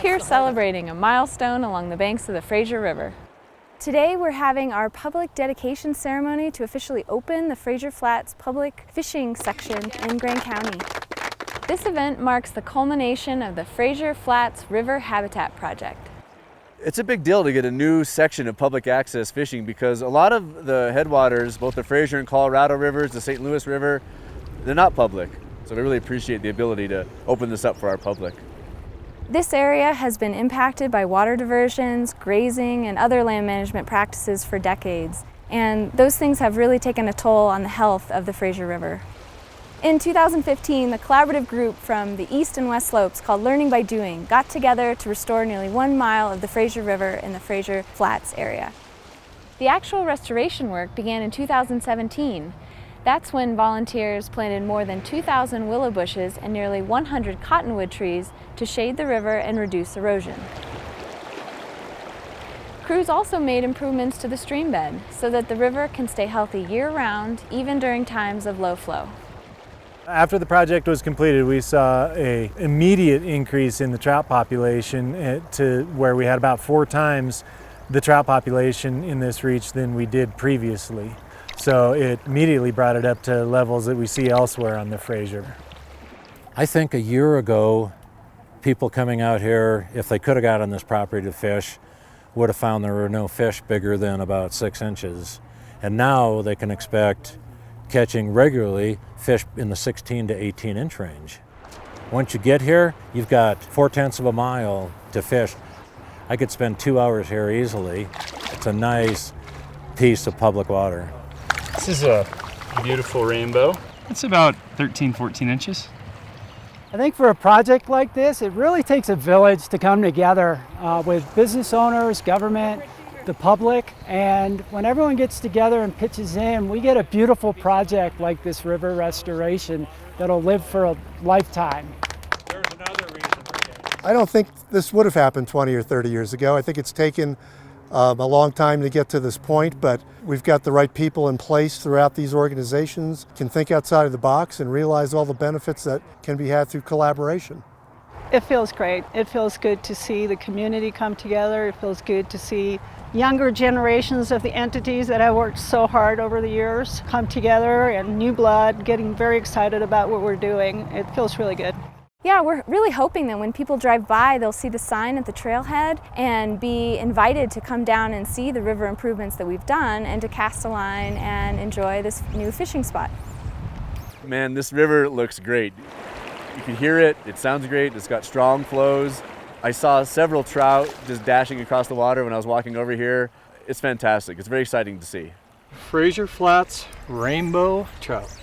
here celebrating a milestone along the banks of the Fraser River. Today we're having our public dedication ceremony to officially open the Fraser Flats public fishing section in Grand County. This event marks the culmination of the Fraser Flats River Habitat Project. It's a big deal to get a new section of public access fishing because a lot of the headwaters, both the Fraser and Colorado rivers, the St. Louis River, they're not public. So we really appreciate the ability to open this up for our public. This area has been impacted by water diversions, grazing, and other land management practices for decades. And those things have really taken a toll on the health of the Fraser River. In 2015, the collaborative group from the East and West Slopes called Learning by Doing got together to restore nearly 1 mile of the Fraser River in the Fraser Flats area. The actual restoration work began in 2017. That's when volunteers planted more than 2,000 willow bushes and nearly 100 cottonwood trees to shade the river and reduce erosion. Crews also made improvements to the stream bed so that the river can stay healthy year-round, even during times of low flow. After the project was completed, we saw an immediate increase in the trout population to where we had about 4 times the trout population in this reach than we did previously. So it immediately brought it up to levels that we see elsewhere on the Fraser. I think a year ago, people coming out here, if they could have got on this property to fish, would have found there were no fish bigger than about 6 inches. And now they can expect catching regularly fish in the 16 to 18 inch range. Once you get here, you've got 4/10 of a mile to fish. I could spend 2 hours here easily. It's a nice piece of public water. This is a beautiful rainbow. It's about 13, 14 inches. I think for a project like this, it really takes a village to come together with business owners, government, the public, and when everyone gets together and pitches in, we get a beautiful project like this river restoration that'll live for a lifetime. There's another reason for it. I don't think this would have happened 20 or 30 years ago. I think it's taken a long time to get to this point, but we've got the right people in place throughout these organizations, can think outside of the box and realize all the benefits that can be had through collaboration. It feels great. It feels good to see the community come together. It feels good to see younger generations of the entities that have worked so hard over the years come together, and new blood getting very excited about what we're doing. It feels really good. Yeah, we're really hoping that when people drive by, they'll see the sign at the trailhead and be invited to come down and see the river improvements that we've done and to cast a line and enjoy this new fishing spot. Man, this river looks great. You can hear it, it sounds great, it's got strong flows. I saw several trout just dashing across the water when I was walking over here. It's fantastic, it's very exciting to see. Fraser Flats rainbow trout.